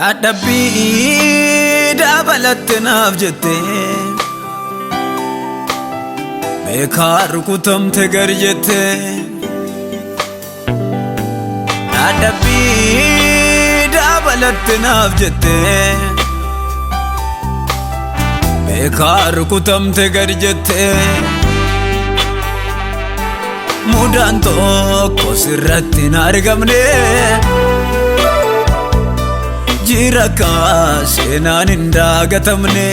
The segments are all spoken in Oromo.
Dadhabbii dabalatte naaf jettee beekaa rukutamte gar jettee Dadhabbii dabalatte naaf jettee beekaa rukutamte gar jettee Mudaan tokko sirratti hin argamne Jira seenaan hin daagatamne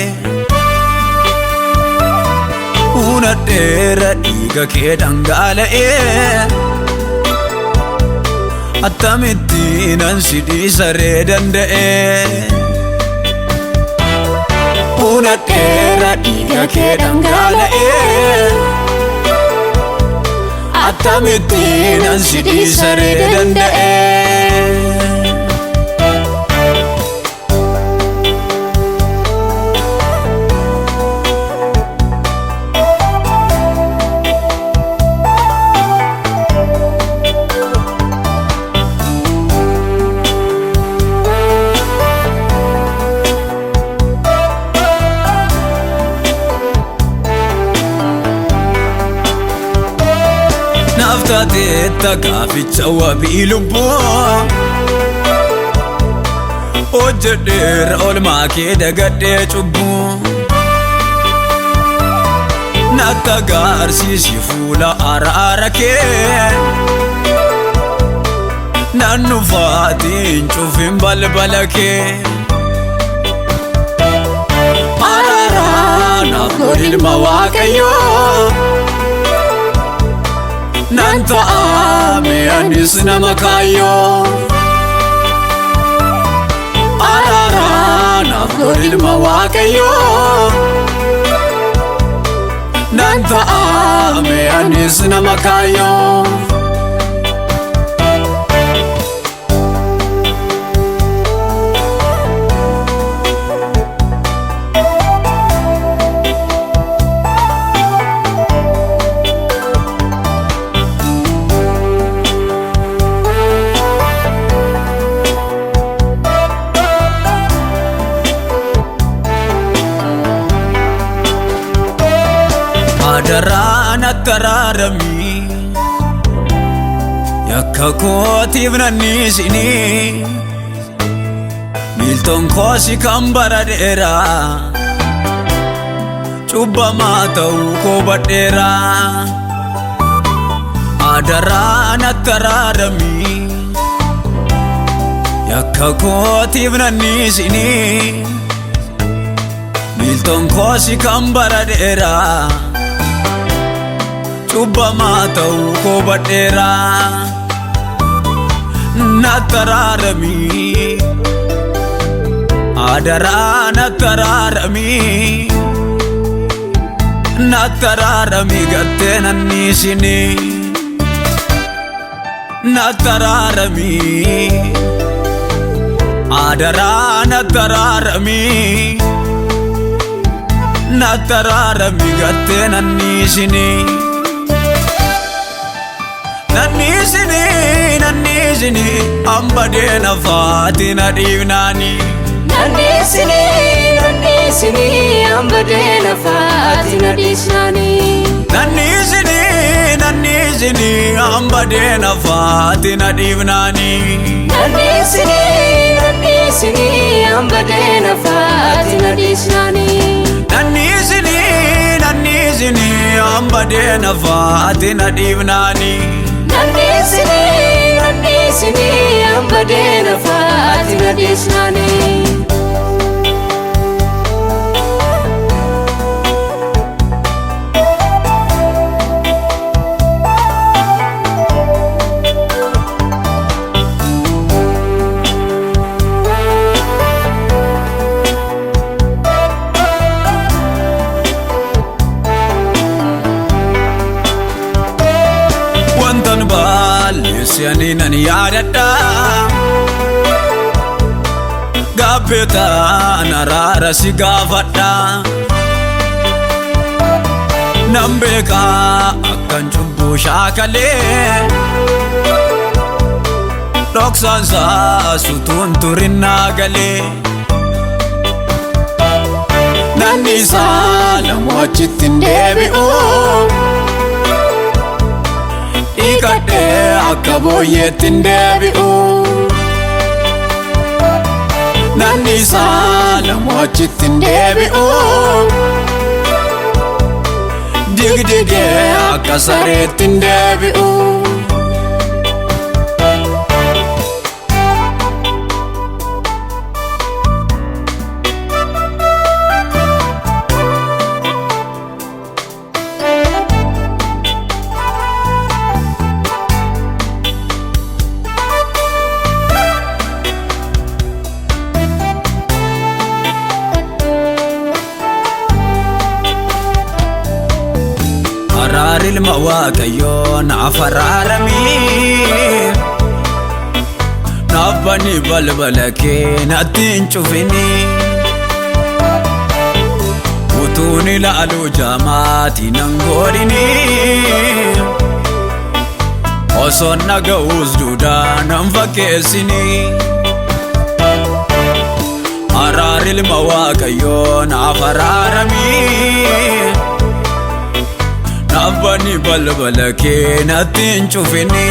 Unadheera dhiiga kee dhangala'ee Attamitti nan si dhiisaree danda'ee Unadheera dhiiga kee dhangala'ee Attamitti nan si dhiisaree danda'ee Naftateetta gaaficha wabii lubbuu hojjedheera oolmaa kee dagadhee cubbuu Natti agarsiisi fuula araara kee Nan dhufaatiin cufin balbala kee Araara naaf godhi ilma Waaqayyoo Nan ta'ame anis nama kaayyoo Araara naaf godhi ilma Waaqayyoo Nan ta'ame anis nama kaayyoo Adaraan attaraarami yakka kootiif nanniisini miiltoon koosi kan bara dheeraa cubbamaa ta'uu koo badheeraa Adaraan attaraarami yakka kootiif nanniisini miiltoon koosi kan bara dheeraa Cubbamaa ta'uu koo badheeraa Nattaraarami Adaraa nattaraarami Nattaraarami gattee nanniisini Nattaraarami Adaraa nattaraarami Nattaraarami gattee nanniisini Nanniisini hambadee nafaati na dhiifnaani Nanniisini hambadee nafaati na dhiisnaani Nanniisini hambadee nafaati na dhiifnaani Nanniisini hambadee nafaati na dhiisnaani Nanniisini hambadee nafaati na dhiifnaani Nanniisini hambadee nafaati na dhiisnaani Balleessanii nan yaadadha Gaabbeetaan araara si gaafadha Nan beekaa akkan cubbuu shaakalee Dhoksan saasutuun turinnaa galee Nanni isaa lamoo achitti hin deebi'u Dhiqadhee akka booyyeetti hin deebi'u Nanni isaa lamoo achitti hin deebi'u Digdigee akka sareetti hin deebi'u Ilma Waaqayyoo naaf araaramii Naaf bani balbala kee natti hin cufini Utuun ilaaluu jaamaati nan godhini Osoon dhaga'uus duudaa nan fakkeessini Araar ilma Waaqayyoo naaf araaramii Nabbani balbala kee natti hin cufini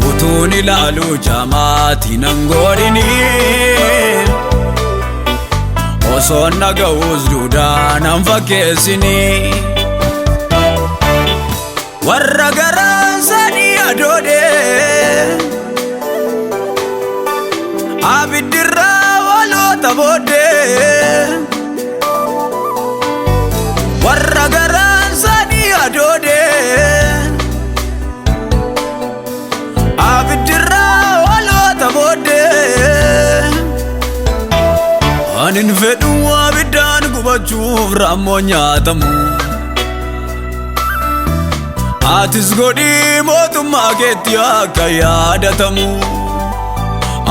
Utuun ilaaluu jaamaati nan godhini Osoon dhaga'uus duudaa nan fakkeessini Warra garaan isaanii adoode Abiddirraa waloota booddee Warra garaan isaanii adoode Abiddirraa waloota booddee Anin fedhu abiddaan gubachuuf raammoo nyaatamu Atis godhii mootummaa keetti akka yaadatamu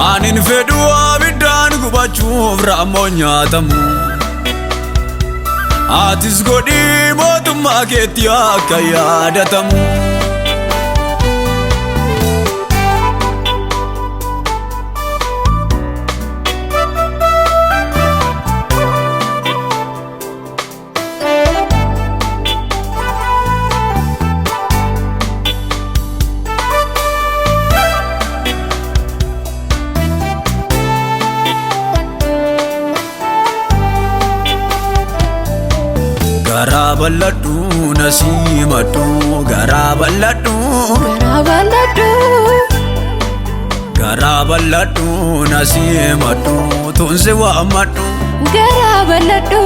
Anin fedhu abiddaan gubachuuf raammoo nyaatamu Atis godhii mootummaa keetti akka yaadatamu Garaa bal'adhu na simadhu garaa bal'adhu Garaa bal'adhu na simadhu tunsi waammadhu Garaa bal'adhu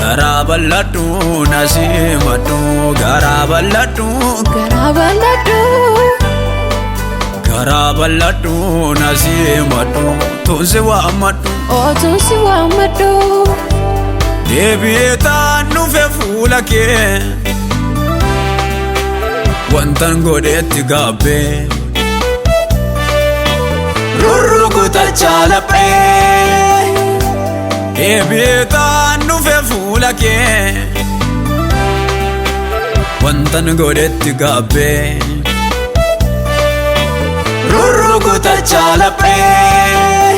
Garaa bal'adhu na simadhu garaa bal'adhu Garaa bal'adhu na simadhu tunsi waammadhu Tunsi waammadhu Deebi'ee taan dhufe fuula kee Wantan godheetti gaabbee Rurrukutachaa laphee Deebi'ee taan dhufe fuula kee Wantan godheetti gaabbee Rurrukutachaa laphee